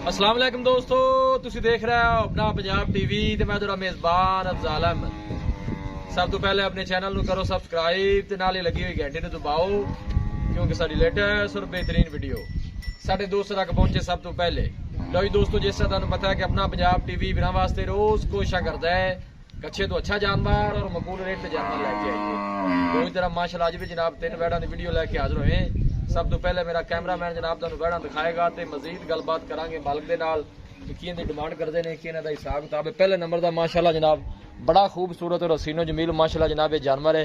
अस्सलाम वालेकुम दोस्तों, तुसी देख रहे हो अपना पंजाब टीवी ते मैं तेरा मेजबान अफजाल अहमद। सब तो पहले अपने चैनल ਨੂੰ करो सब्सक्राइब ते नाले लगी हुई घंटी ਨੂੰ दबाओ क्योंकि साडी लेटेस्ट और बेहतरीन वीडियो साडे दोस्तों तक पहुंचे सब तो पहले। लो जी दोस्तों, जिस तरह तुहानू पता है कि अपना पंजाब टीवी बिना वास्ते रोज कोशिश करता है अच्छे तो अच्छा जानवर और मकबूल रेट पे जानवर लेके आइए। तो इस तरह माशाल्लाह अज भी जनाब 3 वैड़ा की वीडियो लेके हाजिर हुए। सब तो पहले मेरा कैमरामैन जनाब तुहानू वैड़ा दिखाएगा तो मजीद गलबात करांगे मालिक दे नाल कि कियां दी डिमांड करते हैं, कि इन्हां दा हिसाब किताब है। पहले नंबर दा माशाल्लाह जनाब बड़ा खूबसूरत और हसीनो जमील माशाल्लाह जनाब ये जानवर है।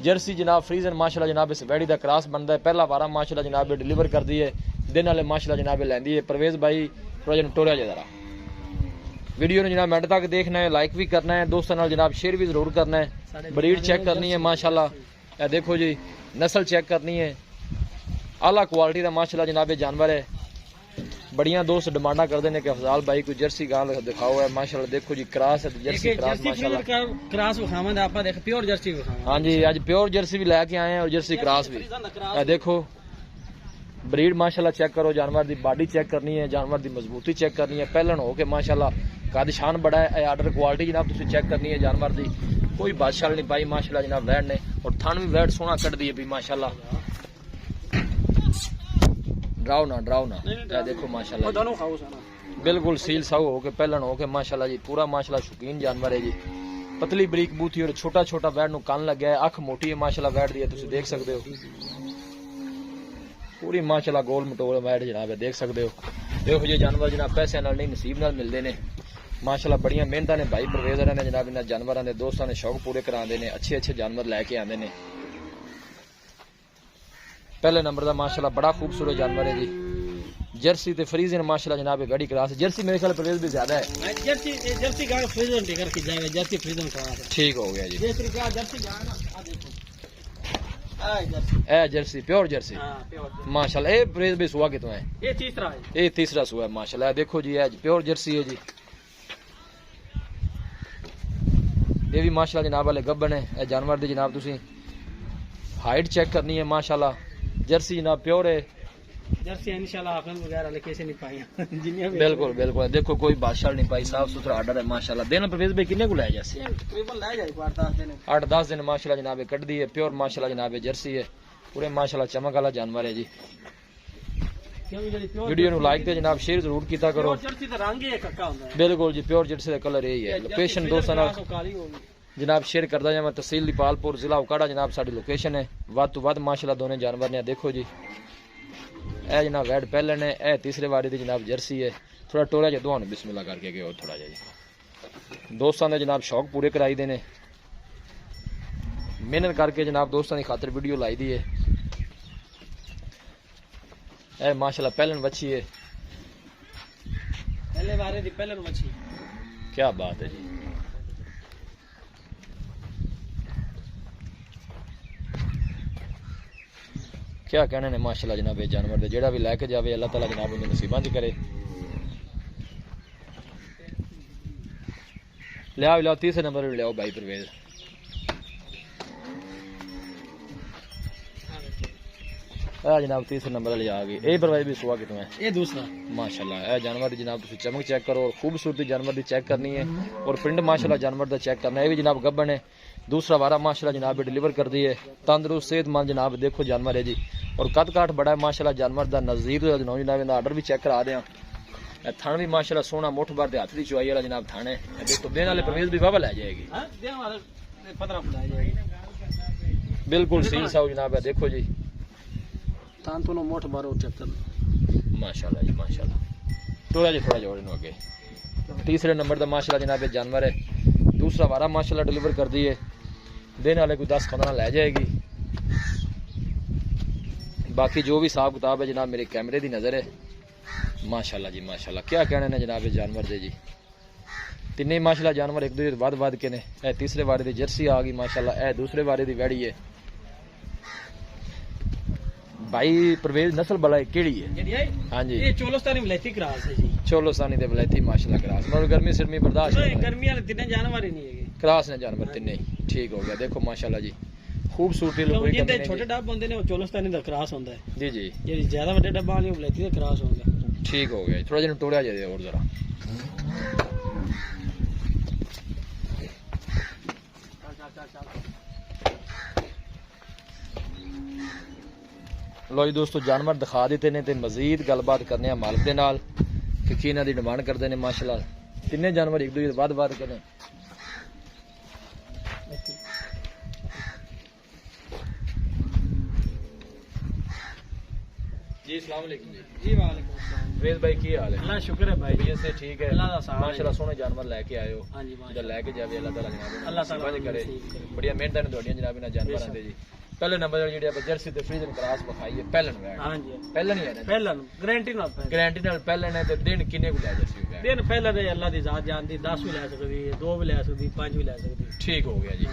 जर्सी जनाब फ्रीजन माशाल्लाह जनाब इस वैड़ी दा क्रॉस बनता है। पहला वारा माशाल्लाह जनाब डिलीवर कर दी है, दिन वाले माशाल्लाह जनाब लैंदी है। परवेज भाई थोड़ा टोरिया जरा वीडियो ने जनाब मिनट तक देखना है, लाइक भी करना है, दोस्तों नाल जनाब शेयर भी जरूर करना है। ब्रीड चेक करनी है माशाल्लाह, देखो जी नस्ल चेक करनी है, आला क्वालिटी का माशाल्लाह जनाब जानवर है। बढ़िया दोस्त डिमांडा करते हैं कि अफजाल भाई कोई जर्सी गाल दिखाओ है माशाल्लाह। देखो जी क्रॉस है, जर्सी क्रॉस माशाल्लाह क्रॉस विखावांगे आप, देख प्योर जर्सी विखावांगे। हां जी, आज प्योर जर्सी भी लेके आए हैं और जर्सी क्रॉस भी। देखो ब्रीड माशाल्लाह चेक करो, जानवर की बॉडी चेक करनी है, जानवर की मजबूती चेक करनी है। पहलन हो के माशाल्लाह कद शान बड़ा है। आर्डर क्वालिटी जनाब तुम चेक करनी है जानवर की, कोई बादशाह नहीं पाई माशाल्लाह जनाब वैड ने। और थन भी वैड सोहना कट दी है भी माशाल्लाह। डराओ ना देखो माशाल्लाह बिल्कुल सील साऊ हो के पहलन हो के माशाल्लाह जी पूरा माशाल्लाह शौकीन जानवर है जी। पतली बरीक बूथी और छोटा छोटा वैड नु कान लग गया है, अख मोटी है माशाल्लाह वैड दी है, तुम देख सकते हो पूरी माशाल्लाह गोल मटोल वैड जनाब देख सकते हो। देखो जी जानवर जनाब पैसे नाल नहीं नसीब नाल मिलते हैं माशाल्लाह। बड़िया मेहनत ने भाई परवेज़र ने जनाब इन्हां जानवरां दे दोस्तां ने शौक पूरे करांदे ने, अच्छे अच्छे जानवर लैके आंदे ने। पहले नंबर का माशाल्लाह बड़ा खूबसूरत जानवर है जी। जर्सी ते फ्रीजन माशाल्लाह जनाब बड़ी क्लास। जर्सी मेरे ख्याल परवेज़ भी ज्यादा है। जर्सी गाय फ्रीजन टिकर की जाए, जर्सी फ्रीजन करा ठीक हो गया जी। ये तरीका जर्सी गाय ना आ देखो ए जर्सी प्योर जर्सी माशाल्लाह। ए परवेज़ भी सुआ कितों है? ये तीसरा है, ये तीसरा सुआ है माशाल्लाह। देखो जी ए प्योर जर्सी है जी। ये भी माशाल्लाह जनाब वाले गब्बन है। ए जानवर दी जनाब तुसी हाइट चेक करनी है माशाल्लाह। जर्सी जनाब प्योर है। जर्सी इंशाल्लाह हाफिज वगैरह लेके से नहीं पाई जिन्हें बिल्कुल बिल्कुल देखो कोई बादशाह नहीं पाई, साफ सुथरा आर्डर है माशाल्लाह। दिन परवेज़ भाई किन्ने को लाया जैसे तकरीबन ले जाए 8-10 दिन 8-10 दिन माशाल्लाह जनाब कट दी है। प्योर माशाल्लाह जनाब जर्सी है, पूरे माशाल्लाह चमक वाला जानवर है जी। वीडियो नु लाइक ते जनाब शेयर जरूर कीता करो। जर्सी दा रंग ही इक्का होंदा है। बिल्कुल जी प्योर जर्सी दा कलर यही है। लोकेशन दोस्तों नाल काली होगी जनाब शेयर करदा जावां। तहसील दीपालपुर जिला उकाड़ा जनाब साडी लोकेशन है। वध तो वध माशाल्लाह दोनों जानवर ने। देखो जी ए जनाब वैड पहलन है, ए तीसरे वारी दी जनाब जर्सी है। थोड़ा टोरा जो दोहानू बिस्मिल्लाह करके गए थोड़ा जी। दोस्तों ने जनाब शौक पूरे कराई दे ने, मेहनत करके जनाब दोस्तों की खातर वीडियो लाई दी है। ए माशाल्लाह पहलन बच्ची है, पहले वारे दी पहलन मच्छी। क्या बात है जी। क्या कहने ने माशाल्लाह जनाब जानवर दे, जेड़ा भी लैके जावे अल्लाह ताला जनाब उन्हें नसीबां च करे। लियाओ तीसरे नंबर पे लियाओ भाई परवेज़। जनाब तीसरे नंबर वाली आ गई। ए परवेज़ भी सुआ कितों है? ये दूसरा माशाल्लाह। ए जानवर दी जनाब तुसी चमक चेक करो और खूबसूरती जानवर दी चेक करनी है और प्रिंट माशाल्लाह जानवर दा चेक करना है। ये भी जनाब गब्बन है। दूसरा वारा माशाल्लाह जनाब डिलीवर कर दी है। तंदुरुस्त सेहतमंद जनाब देखो जानवर है जी। और कद काठ बड़ा है माशाल्लाह जानवर दा। नज़ीर जनाब दा आर्डर भी चेक करा दें। थन भी माशाल्लाह सोना मुठ भर दे हाथ दी चुआई वाला जनाब थाने। देखो देने वाले परवेज़ भी बाबा लै जाएगी। हां देने वाले 15 को लै जाएगी बिल्कुल सील साऊ जनाब है। देखो जी तान तो मोठ बारो चक्कर माशाल्लाह जी माशाल्लाह। थोड़ा जी थोड़ा जोड़े नु आगे। तीसरे नंबर दा माशाल्लाह जनाब जानवर है। दूसरा वारा माशाल्लाह डिलीवर कर दी है। देने वाले कोई 10-15 लै जाएगी। बाकी जो भी हिसाब किताब है जनाब मेरे कैमरे की नज़र है माशाल्लाह जी माशाल्लाह। क्या कहने ने जनाब जानवर दे जी। तिन्ने माशाल्लाह जानवर एक दूसरे वध के ने। ए तीसरे वारे दी जर्सी आ गई माशाल्लाह। ए दूसरे वारे दी वैड़ी है भाई। परवेज़ नस्ल बड़ा केड़ी है? हाँ जी ये चोलोस्तानी वलैती क्रॉस है जी। चोलोस्तानी दे वलैती माशाल्लाह क्रॉस। मतलब गर्मी सिरमी बर्दाश्त नहीं, गर्मी वाले तीन जानवर ही नहीं है क्रॉस ने जानवर तिन्ने ठीक हो गया। देखो माशाल्लाह जी खूबसूरती लुक जिंदे छोटे डब होंदे ने वो चोलोस्तानी दा क्रॉस होंदा है जी जी। जेडी ज्यादा बड़े डब्बा वाली वलैती दा क्रॉस होंदा है। ठीक हो गया, थोड़ा जिहा टोड़िया जाए और जरा। लो जी दोस्तों, जानवर दिखा देते ने ते मजीद गलबात करने मालिक दे नाल कि की इन्हां दी डिमांड करते हैं। माशाल्लाह तिन्ने जानवर एक दूसरे बाद बात करें। जी अस्सलाम वालेकुम जी। जी वालेकुम अस्सलाम। वेद भाई की हाल है? अल्लाह शुक्र है भाई। तबीयत से ठीक है? अल्लाह दा सहारा है। माशाल्लाह सोने जानवर लेके आए हो। हाँ जी जब माशाल्लाह। लेके जावे अल्लाह ताला जनाब अल्लाह ताला नसीब करे। नसीब करे। बड़िया मेहनत ने ਤੁਹਾਡੀਆਂ जनाब इन्हां जानवरां दे जी। पहले नंबर ਜਿਹੜੀ ਆਪਾਂ ਜਰਸੀ ਤੇ ਫਰੀਜ਼ਨ ਕਰਾਸ ਵਿਖਾਈਏ ਪਹਿਲਨ ਵੈਟ। हाँ जी ਪਹਿਲਨ ਹੀ ਹੈ ਨਾ? पहला गारंटी ना पहला ਗਾਰੰਟੀ ਨਾਲ ਪਹਿਲਨ ਹੈ ਤੇ ਦਿਨ ਕਿੰਨੇ ਕੁ ਲੈ ਜਰਸੀ ਵੈਟ? दिन पहला तो अल्लाह दी जात जानदी 10 भी ले सकदी है, 2 भी ले सकदी, 5 भी ले सकदी। ठीक हो गया जी,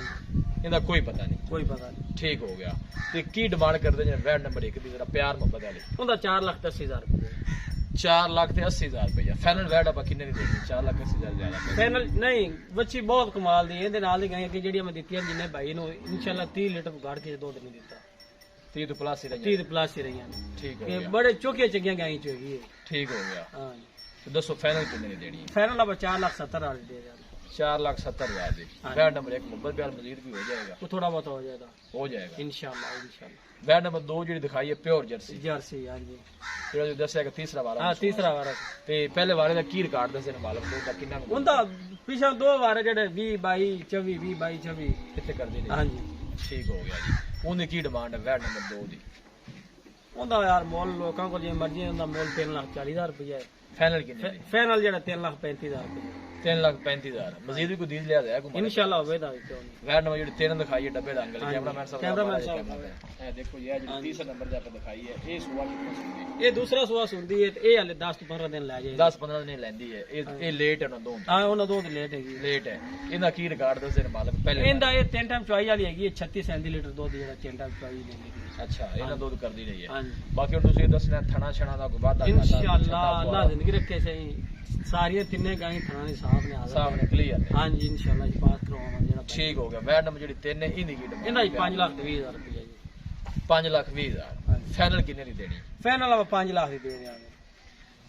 ਇਹਦਾ ਕੋਈ ਪਤਾ ਨਹੀਂ। कोई पता नहीं। ठीक हो गया। ਤੇ ਕੀ ਡਿਮਾਂਡ ਕਰਦੇ ਜੀ ਵੈਟ ਨੰਬਰ 1 ਦੀ? ਜਰਾ ਪਿਆਰ ਮੁਹੱਬਤ ਵਾਲੀ। ਉਹਦਾ 4,80,000 रुपए। 4,80,000 रुपया फाइनल वैट आप किन्ने दी देनी? 4,80,000 ज्यादा फाइनल नहीं, बच्ची बहुत कमाल दी ਇਹਦੇ ਨਾਲ ਦੀ ਗਾਂ ਕਿ ਜਿਹੜੀਆਂ ਮੈਂ ਦਿੱਤੀਆਂ ਜਿੰਨੇ ਭਾਈ ਨੂੰ ਇਨਸ਼ਾਅੱਲਾ 30 ਲੀਟਰ ਗਾੜ ਕੇ ਦੁੱਧ ਨਹੀਂ ਦਿੱਤਾ। 30 तो प्लस ही रही। 30 प्लस ही रਹੀਆਂ ਨੇ। ठीक हो ਇਹ गया। ਬੜੇ ਚੋਕੀਆਂ ਚੰਗੀਆਂ ਗਾਂ ਚ ਹੋਈ ਹੈ। ठीक हो गया। ਹਾਂ तो दसो फाइनल किन्ने दी देनी है? फाइनल अब 4,70,000 वाली दे यार। 4,70,000 दी। वैट नंबर 1 मुहब्बत प्यार मजीद भी हो जाएगा। वो थोड़ा बहुत हो जाएगा। हो जाएगा इंशाल्लाह इंशाल्लाह। वैट नंबर 2 जी दिखाई है प्योर जर्सी। जर्सी हां जी। ਜਿਹੜਾ ਜੋ ਦੱਸਿਆ ਕਿ ਤੀਸਰਾ ਵਾਰਾ। हां तीसरा वारा। ਤੇ ਪਹਿਲੇ ਵਾਰੇ ਦਾ ਕੀ ਰਿਕਾਰਡ ਦੱਸੇ ਨੇ ਮਾਲਕ ਦਾ ਕਿੰਨਾ ਕੁ ਉਹਦਾ ਪਿਛਾ 2 ਵਾਰ ਜਿਹੜੇ 20 22 24 20 22 24 ਕਿੱਥੇ ਕਰਦੀ ਨੇ? हां जी। ਠੀਕ ਹੋ ਗਿਆ ਜੀ। ਉਹਦੀ ਕੀ ਡਿਮਾਂਡ ਹੈ ਵੈਟ ਨੰਬਰ 2 ਦੀ? ਉਹਦਾ ਯਾਰ ਮੁੱਲ ਲੋਕਾਂ ਕੋਲ ਜਿਵੇਂ ਮਰਜ਼ੀ ਉਹਦਾ ਮੁੱਲ 3,40,000 ਰੁਪਏ ਹੈ। फाइनल किन्ने दी? फाइनल ਜਿਹੜਾ 3,35,000 ਰੁਪਏ। 3,35,000 ਮਜ਼ੀਦ ਵੀ ਕੋਈ ਦੀਦ ਲਿਆ ਹੈ ਕੋਈ? इंशाल्लाह ਹੋਵੇਗਾ ਕਿਉਂ ਨਹੀਂ। वैट नंबर जो 13 दिखाई है डब्बे अंगल हाँ जी। कैमरामैन साहब कैमरामैन साहब। ए देखो ये जो तीसरा नंबर जब दिखाई है ये सुवा कितना सुंदी ਇਹ ਦੂਸਰਾ ਸੂਆ ਸੁਣਦੀ ਹੈ ਤੇ ਇਹ ਹਲੇ 10 ਤੋਂ 15 ਦਿਨ ਲੈ ਜਾਏਗਾ। 10-15 दिन लेंदी है ये लेट है ना दो ਹਾਂ ਉਹਨਾਂ ਦੋ ਤੇ ਲੇਟ ਹੈਗੀ। लेट है इनका की रिकॉर्ड दस दिन मालक पहले ਇਹਦਾ ਇਹ 3 ਟਾਈਮ ਚੁਆਈ ਵਾਲੀ ਹੈਗੀ 36-37 ਲੀਟਰ ਦੁੱਧ ਜਿਹੜਾ 3 ਟਾਈਮ ਚੁਆਈ ਲੈਂਦੀ ਹੈ। अच्छा इन्हें दूध कर दी रही है। हाँ जी। बाकी और दूसरी दसना थना छना दा कोई वादा इंशाल्लाह अल्लाह जिंदगी रखे सही सारी तिन्ने गाय थाना ने साहब ने हाजिर साहब ने क्लियर है। हां जी इंशाल्लाह इस पास करवाना जेड़ा ठीक हो गया। वैट नंबर जेडी 3 है इनकी की डिमांड? इनदा 5,20,000 रुपया जी। 5,20,000 फाइनल कितने दी देनी? फाइनल अब 5 लाख ਦੀ ਦੇ ਦਿਆਂਗੇ।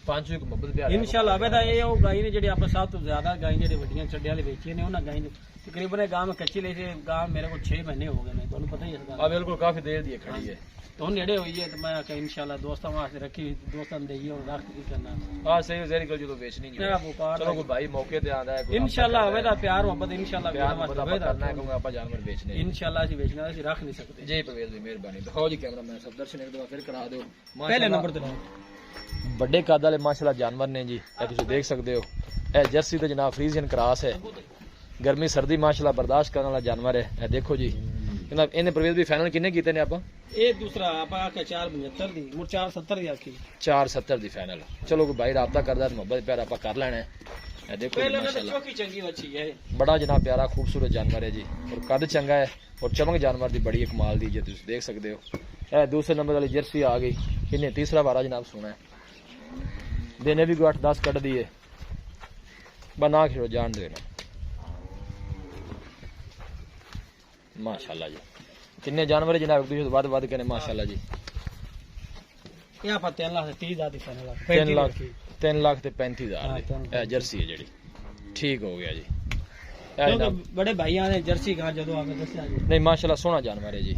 5 को मोहब्बत प्यार इंशाल्लाह बेटा ये ਉਹ ਗਾਈ ਨੇ ਜਿਹੜੇ ਆਪਾਂ ਸਭ ਤੋਂ ਜ਼ਿਆਦਾ ਗਾਈ ਜਿਹੜੇ ਵੱਡੀਆਂ ਚੱਡਿਆਂ ਵਾਲੇ ਵੇਚੀਆਂ ਨੇ ਉਹਨਾਂ ਗਾਈ ਨੇ ਤਕਰੀਬਨ ਇਹ ਗਾਂ ਮੈਂ ਕੱਚੀ ਲਈ ਸੀ। ਗਾਂ ਮੇਰੇ ਕੋਲ 6 ਮਹੀਨੇ ਹੋ ਗਏ ਨੇ ਤੁਹਾਨੂੰ ਪਤਾ ਹੀ ਹੈ ਇਸ ਗੱਲ अब बिल्कुल काफी देर दी खड़ी है। तो नेड़े होई है तो मैं आके इंशाल्लाह दोस्तों वास्ते रखी दोस्तों देइए और रख की करना। हां सही जेरी को जो बेचनी नहीं मेरा व्यापार चलो कोई भाई मौके ते आंदा है कोई इंशाल्लाह होवेगा प्यार मोहब्बत इंशाल्लाह प्यार मोहब्बत ਆਪਾਂ करना है क्योंकि ਆਪਾਂ जानवर बेचने हैं। इंशाल्लाह ਅਸੀਂ ਵੇਚਣਾ ਅਸੀਂ ਰੱਖ ਨਹੀਂ ਸਕਦੇ। जी परवेज जी मेहरबानी दिखाओ जी कैमरामैन सब दर्शन एक दफा फिर करा दो। पहले नंबर ते ਵੱਡੇ ਕੱਦ ਵਾਲੇ ਮਾਸ਼ਾਅੱਲਾ ਜਾਨਵਰ ਨੇ ਜੀ। ਇਹ ਤੁਸੀਂ ਦੇਖ ਸਕਦੇ ਹੋ ਇਹ ਜਰਸੀ ਤੇ ਜਨਾਬ ਫਰੀਜ਼ੀਅਨ ਕਰਾਸ ਹੈ। ਗਰਮੀ ਸਰਦੀ ਮਾਸ਼ਾਅੱਲਾ ਬਰਦਾਸ਼ਤ ਕਰਨ ਵਾਲਾ ਜਾਨਵਰ ਹੈ। ਇਹ ਦੇਖੋ ਜੀ ਇਹਨੇ परवेज भी फाइनल किन्ने कीते ने ਆਪਾਂ? ਇਹ ਦੂਸਰਾ ਆਪਾਂ ਆਕੇ 475 ਦੀ ਮੁਰ 470 ਦੀ ਆਖੀ 470 ਦੀ फाइनल। चलो कोई भाई राब्ता करदा है मोहब्बत प्यार ਆਪਾਂ ਕਰ ਲੈਣਾ है। ਇਹ देखो पहले ने माशाअल्लाह चौकी चंगी अच्छी है। बड़ा जनाब प्यारा खूबसूरत जानवर है जी और कद चंगा है और चमक जानवर की बड़ी कमाल दी जी तुम देख सकते हो। यह दूसरे नंबर वाली जर्सी आ गई इन्हें तीसरा बारा जनाब सोना है देने भी 8-10 कट दिए बना खिलो जान देना माशाल्लाह जी। किन्ने जानवर है जनाब एक दूसरे वध के ने माशाल्लाह जी। ये आप 3,30,000 ਦੀ ਫਾਈਨਲ 3,35,000 जर्सी है जी। ठीक हो गया जी। बड़े भाइयों ने जर्सी कहा जो आगे दस्या जी नहीं माशाल्लाह सोना जानवर है जी।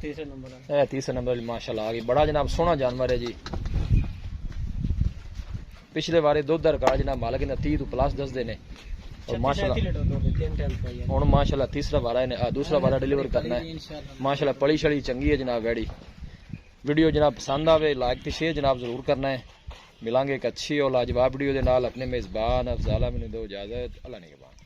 तीसरे नंबर तीसरे नंबर माशाल्लाह आ गई बड़ा जनाब सोना जानवर है जी। पिछले बारे दुध का रिकॉर्ड जनाब मालिक ने 30 तो प्लस दस देने और माशाल्लाह हुण माशाल्लाह तीसरा बारा ने दूसरा बारा डिलीवर करना है माशाल्लाह। पली छड़ी चंगी है जनाब वैड़ी। वीडियो जनाब पसंद आवे लाइक ते शेयर जनाब जरूर करना है। मिलांगे एक अच्छी और लाजवाब वीडियो दे नाल। अपने मेजबान अफजाल अमीन दो इजाजत अल्लाह ने के बाद।